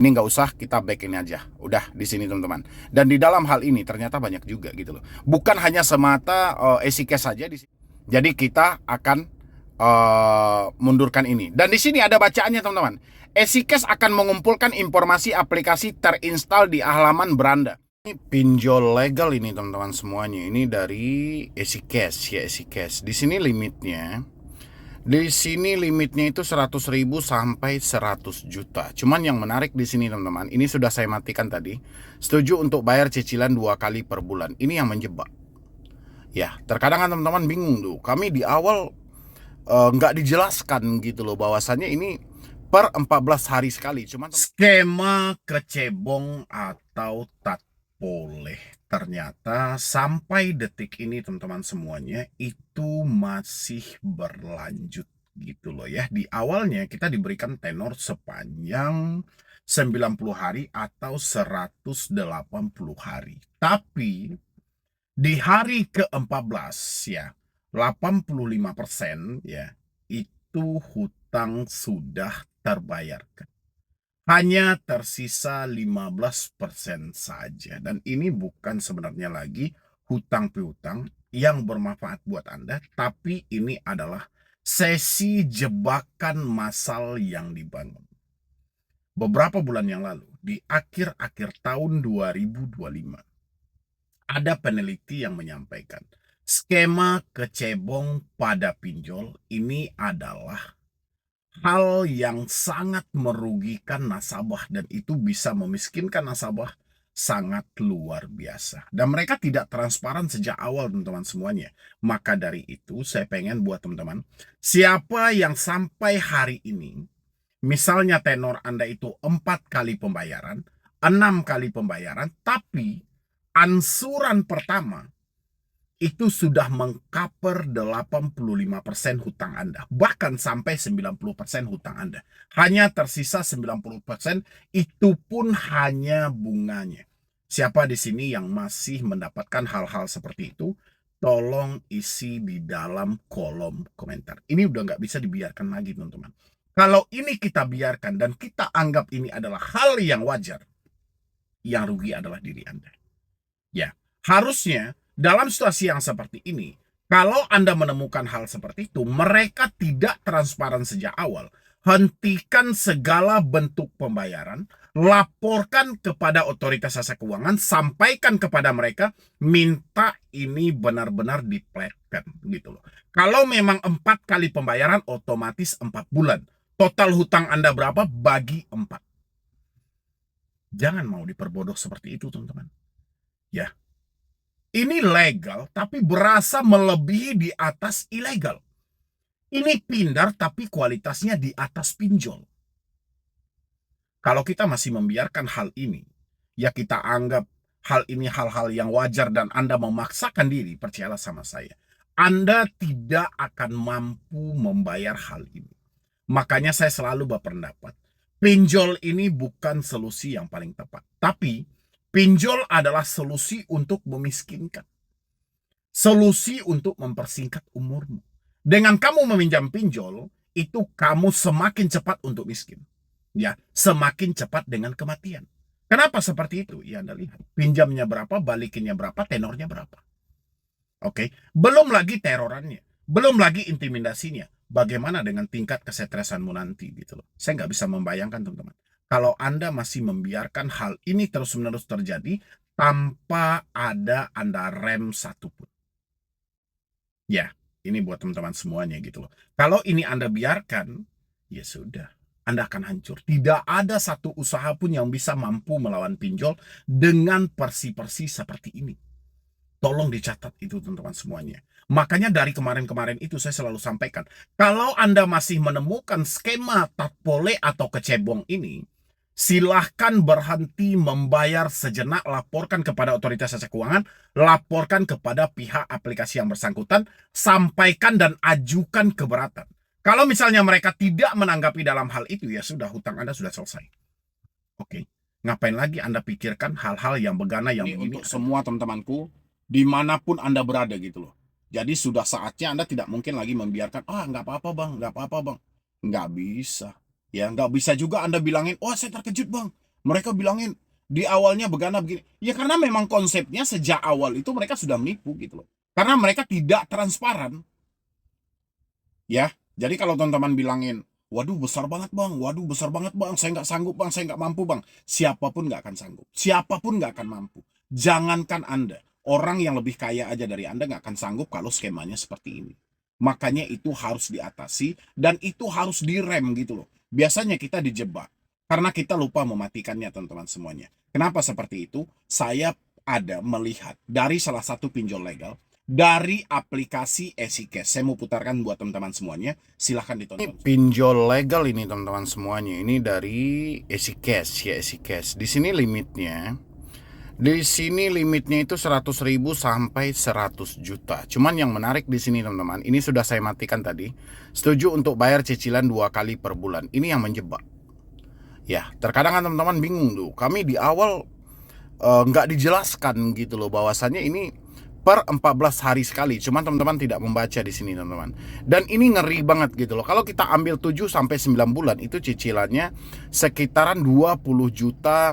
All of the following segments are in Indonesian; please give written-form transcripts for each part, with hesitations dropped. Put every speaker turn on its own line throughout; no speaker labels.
Ini nggak usah, kita back ini aja. Udah di sini teman-teman. Dan di dalam hal ini ternyata banyak juga gitu loh. Bukan hanya semata easy cash saja di sini. Jadi kita akan mundurkan ini. Dan di sini ada bacaannya teman-teman. Easy cash akan mengumpulkan informasi aplikasi terinstall di halaman beranda. Ini pinjol legal ini teman-teman semuanya. Ini dari easy cash ya, easy cash. Di sini limitnya. Di sini limitnya itu 100.000 sampai 100 juta. Cuman yang menarik di sini teman-teman, ini sudah saya matikan tadi. Setuju untuk bayar cicilan 2 kali per bulan. Ini yang menjebak. Ya, terkadang kan teman-teman bingung tuh. Kami di awal nggak dijelaskan gitu loh bahwasannya ini per 14 hari sekali. Cuman skema kecebong atau tak boleh. Ternyata sampai detik ini teman-teman semuanya itu masih berlanjut gitu loh ya. Di awalnya kita diberikan tenor sepanjang 90 hari atau 180 hari. Tapi di hari ke-14 ya, 85% ya, itu hutang sudah terbayarkan. Hanya tersisa 15% saja. Dan ini bukan sebenarnya lagi hutang piutang yang bermanfaat buat Anda, tapi ini adalah sesi jebakan massal yang dibangun. Beberapa bulan yang lalu, di akhir-akhir tahun 2025, ada peneliti yang menyampaikan skema kecebong pada pinjol ini adalah hal yang sangat merugikan nasabah dan itu bisa memiskinkan nasabah sangat luar biasa. Dan mereka tidak transparan sejak awal teman-teman semuanya. Maka dari itu saya pengen buat teman-teman, siapa yang sampai hari ini, misalnya tenor Anda itu 4 kali pembayaran, 6 kali pembayaran, tapi ansuran pertama itu sudah mengcover 85% hutang Anda. Bahkan sampai 90% hutang Anda. Hanya tersisa 90%, itu pun hanya bunganya. Siapa di sini yang masih mendapatkan hal-hal seperti itu? Tolong isi di dalam kolom komentar. Ini udah nggak bisa dibiarkan lagi teman-teman. Kalau ini kita biarkan dan kita anggap ini adalah hal yang wajar, yang rugi adalah diri Anda. Ya, harusnya dalam situasi yang seperti ini, kalau Anda menemukan hal seperti itu, mereka tidak transparan sejak awal. Hentikan segala bentuk pembayaran, laporkan kepada otoritas jasa keuangan, sampaikan kepada mereka, minta ini benar-benar dipletkan gitu loh. Kalau memang 4 kali pembayaran, otomatis 4 bulan. Total hutang Anda berapa? Bagi 4. Jangan mau diperbodoh seperti itu, teman-teman. Ya, ini legal tapi berasa melebihi di atas ilegal. Ini pindar tapi kualitasnya di atas pinjol. Kalau kita masih membiarkan hal ini, ya kita anggap hal ini hal-hal yang wajar dan Anda memaksakan diri, percayalah sama saya, Anda tidak akan mampu membayar hal ini. Makanya saya selalu berpendapat, pinjol ini bukan solusi yang paling tepat. Tapi pinjol adalah solusi untuk memiskinkan. Solusi untuk mempersingkat umurmu. Dengan kamu meminjam pinjol, itu kamu semakin cepat untuk miskin. Ya, semakin cepat dengan kematian. Kenapa seperti itu? Ya, Anda lihat. Pinjamnya berapa, balikinnya berapa, tenornya berapa. Oke, belum lagi terorannya. Belum lagi intimidasinya. Bagaimana dengan tingkat kesetresanmu nanti gitu loh. Saya nggak bisa membayangkan teman-teman. Kalau Anda masih membiarkan hal ini terus-menerus terjadi tanpa ada Anda rem satupun. Ya, ini buat teman-teman semuanya gitu loh. Kalau ini Anda biarkan, ya sudah, Anda akan hancur. Tidak ada satu usaha pun yang bisa mampu melawan pinjol dengan persi-persi seperti ini. Tolong dicatat itu teman-teman semuanya. Makanya dari kemarin-kemarin itu saya selalu sampaikan, kalau Anda masih menemukan skema tatpole atau kecebong ini, silahkan berhenti membayar sejenak, laporkan kepada otoritas jasa keuangan, laporkan kepada pihak aplikasi yang bersangkutan, sampaikan dan ajukan keberatan. Kalau misalnya mereka tidak menanggapi dalam hal itu, ya sudah, hutang Anda sudah selesai. Oke, ngapain lagi Anda pikirkan hal-hal yang begana yang ini untuk semua teman-temanku, dimanapun Anda berada gitu loh. Jadi sudah saatnya Anda tidak mungkin lagi membiarkan, nggak apa-apa bang, nggak apa-apa bang. Nggak bisa. Ya, nggak bisa juga Anda bilangin, saya terkejut bang. Mereka bilangin di awalnya begini. Ya karena memang konsepnya sejak awal itu mereka sudah menipu gitu loh. Karena mereka tidak transparan. Ya, jadi kalau teman-teman bilangin, waduh besar banget bang, waduh besar banget bang, saya nggak sanggup bang, saya nggak mampu bang. Siapapun nggak akan sanggup, siapapun nggak akan mampu. Jangankan Anda, orang yang lebih kaya aja dari Anda nggak akan sanggup kalau skemanya seperti ini. Makanya itu harus diatasi dan itu harus direm gitu loh. Biasanya kita dijebak karena kita lupa mematikannya teman-teman semuanya. Kenapa seperti itu? Saya ada melihat dari salah satu pinjol legal dari aplikasi EasyCash. Saya mau putarkan buat teman-teman semuanya. Silahkan ditonton. Ini pinjol legal ini teman-teman semuanya. Ini dari EasyCash ya, EasyCash. Di sini limitnya itu 100.000 sampai 100 juta. Cuman yang menarik di sini teman-teman, ini sudah saya matikan tadi. Setuju untuk bayar cicilan 2 kali per bulan. Ini yang menjebak. Ya, terkadang kan teman-teman bingung tuh. Kami di awal nggak dijelaskan gitu loh bahwasannya ini per 14 hari sekali. Cuman teman-teman tidak membaca di sini teman-teman. Dan ini ngeri banget gitu loh. Kalau kita ambil 7 sampai 9 bulan itu cicilannya sekitaran 20 juta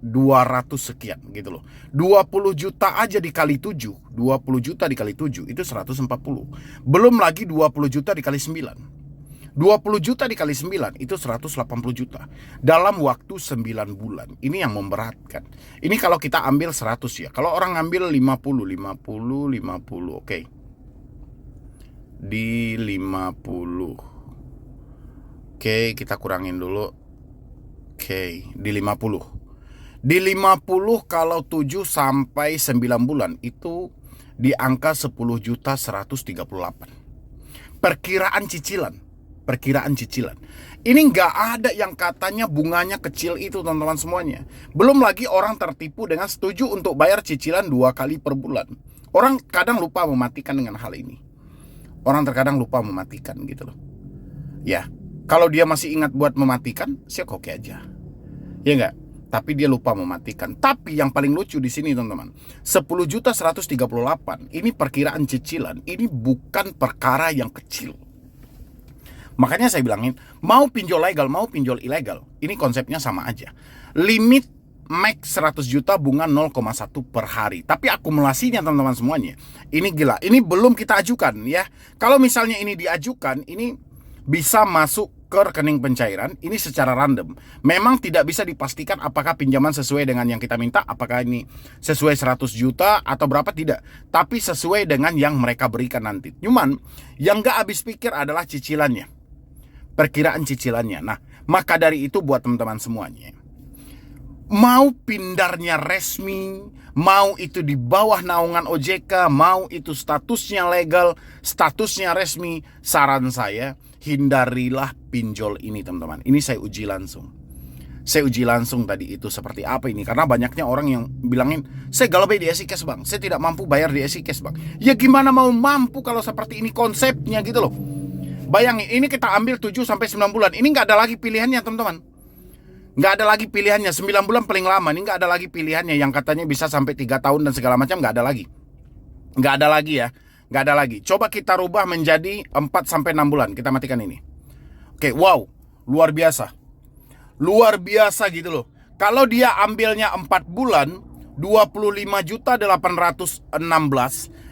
200 sekian gitu loh. 20 juta aja dikali 7, 20 juta dikali 7 itu 140. Belum lagi 20 juta dikali 9. 20 juta dikali 9 itu 180 juta dalam waktu 9 bulan. Ini yang memberatkan. Ini kalau kita ambil 100 ya. Kalau orang ambil 50, oke. Di 50. Oke, kita kurangin dulu. Oke, di 50. Di 50 kalau 7 sampai 9 bulan itu di angka 10 juta 138. Perkiraan cicilan. Ini nggak ada yang katanya bunganya kecil itu teman-teman semuanya. Belum lagi orang tertipu dengan setuju untuk bayar cicilan 2 kali per bulan. Orang kadang lupa mematikan dengan hal ini. Orang terkadang lupa mematikan gitu loh. Ya, kalau dia masih ingat buat mematikan, sih oke aja. Ya nggak? Tapi dia lupa mematikan. Tapi yang paling lucu di sini teman-teman, 10 juta 138 ini perkiraan cicilan. Ini bukan perkara yang kecil. Makanya saya bilangin, mau pinjol legal, mau pinjol ilegal, ini konsepnya sama aja. Limit max 100 juta bunga 0,1 per hari. Tapi akumulasinya teman-teman semuanya, ini gila. Ini belum kita ajukan ya. Kalau misalnya ini diajukan, ini bisa masuk ke rekening pencairan, ini secara random. Memang tidak bisa dipastikan apakah pinjaman sesuai dengan yang kita minta, apakah ini sesuai 100 juta atau berapa, tidak. Tapi sesuai dengan yang mereka berikan nanti. Cuman, yang gak habis pikir adalah cicilannya. Perkiraan cicilannya. Nah, maka dari itu buat teman-teman semuanya, mau pindarnya resmi, mau itu di bawah naungan OJK, mau itu statusnya legal, statusnya resmi, saran saya, hindarilah pinjol ini teman-teman. Ini saya uji langsung. Saya uji langsung tadi itu seperti apa ini. Karena banyaknya orang yang bilangin, saya galbay di EasyCash bang, saya tidak mampu bayar di EasyCash bang. Ya gimana mau mampu kalau seperti ini konsepnya gitu loh. Bayangin, ini kita ambil 7 sampai 9 bulan. Ini nggak ada lagi pilihannya teman-teman. Nggak ada lagi pilihannya. 9 bulan paling lama. Ini nggak ada lagi pilihannya. Yang katanya bisa sampai 3 tahun dan segala macam, nggak ada lagi. Nggak ada lagi ya. Nggak ada lagi. Coba kita rubah menjadi 4 sampai 6 bulan. Kita matikan ini. Oke, wow. Luar biasa. Luar biasa gitu loh. Kalau dia ambilnya 4 bulan, 25.816.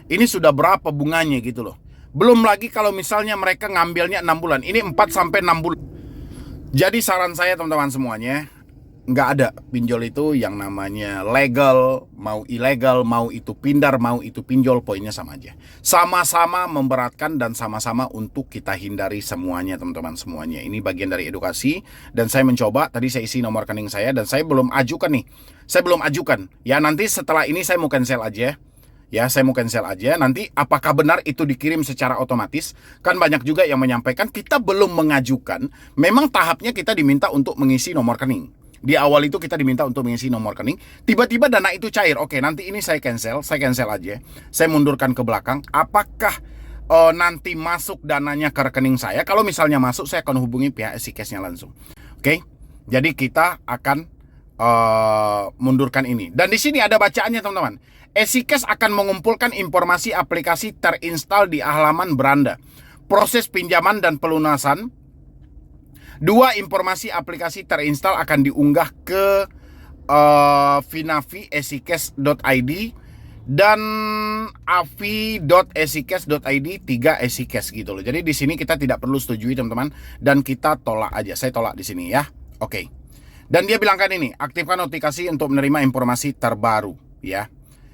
Ini sudah berapa bunganya gitu loh. Belum lagi kalau misalnya mereka ngambilnya 6 bulan. Ini 4 sampai 6 bulan. Jadi saran saya teman-teman semuanya, nggak ada pinjol itu yang namanya legal, mau ilegal, mau itu pindar, mau itu pinjol, poinnya sama aja. Sama-sama memberatkan dan sama-sama untuk kita hindari semuanya teman-teman semuanya. Ini bagian dari edukasi dan saya mencoba, tadi saya isi nomor rekening saya dan saya belum ajukan nih. Saya belum ajukan. Ya nanti setelah ini saya mau cancel aja. Ya, saya mau cancel aja. Nanti apakah benar itu dikirim secara otomatis? Kan banyak juga yang menyampaikan kita belum mengajukan. Memang tahapnya kita diminta untuk mengisi nomor rekening. Di awal itu kita diminta untuk mengisi nomor rekening. Tiba-tiba dana itu cair. Oke, nanti ini saya cancel aja. Saya mundurkan ke belakang. Apakah nanti masuk dananya ke rekening saya? Kalau misalnya masuk, saya akan hubungi pihak EasyCash-nya langsung. Oke, jadi kita akan mundurkan ini. Dan di sini ada bacaannya teman-teman. EasyCash akan mengumpulkan informasi aplikasi terinstall di halaman beranda. Proses pinjaman dan pelunasan 2, informasi aplikasi terinstal akan diunggah ke Finavi easycash.id dan avi.easycash.id 3 easycash gitu loh. Jadi di sini kita tidak perlu setujui teman-teman, dan kita tolak aja. Saya tolak di sini ya. Oke. Dan dia bilangkan ini, aktifkan notifikasi untuk menerima informasi terbaru ya.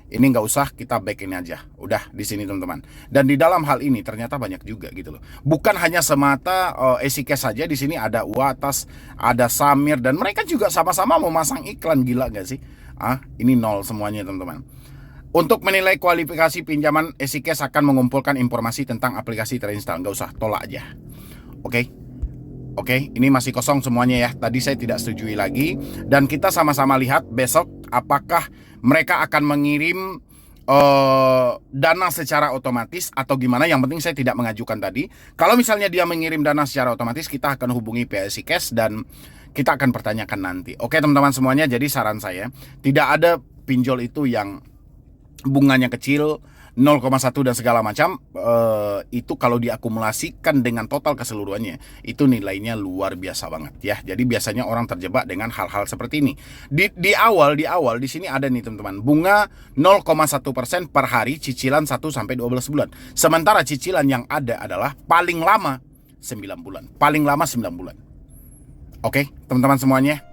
Ini nggak usah, kita back ini aja. Udah di sini teman-teman. Dan di dalam hal ini ternyata banyak juga gitu loh. Bukan hanya semata easycash saja, di sini ada Uatas, ada Samir, dan mereka juga sama-sama mau masang iklan. Gila nggak sih? Ini nol semuanya teman-teman. Untuk menilai kualifikasi pinjaman, easycash akan mengumpulkan informasi tentang aplikasi terinstall. Nggak usah, tolak aja. Oke. Oke, ini masih kosong semuanya ya. Tadi saya tidak setujui lagi. Dan kita sama-sama lihat besok apakah mereka akan mengirim dana secara otomatis atau gimana. Yang penting saya tidak mengajukan tadi. Kalau misalnya dia mengirim dana secara otomatis, kita akan hubungi PSI Cash dan kita akan pertanyakan nanti. Oke teman-teman semuanya, jadi saran saya, tidak ada pinjol itu yang bunganya kecil, 0,1 dan segala macam. Itu kalau diakumulasikan dengan total keseluruhannya, itu nilainya luar biasa banget ya. Jadi biasanya orang terjebak dengan hal-hal seperti ini. Di awal di sini ada nih teman-teman, bunga 0,1% per hari, cicilan 1 sampai 12 bulan. Sementara cicilan yang ada adalah paling lama 9 bulan. Paling lama 9 bulan. Oke, teman-teman semuanya.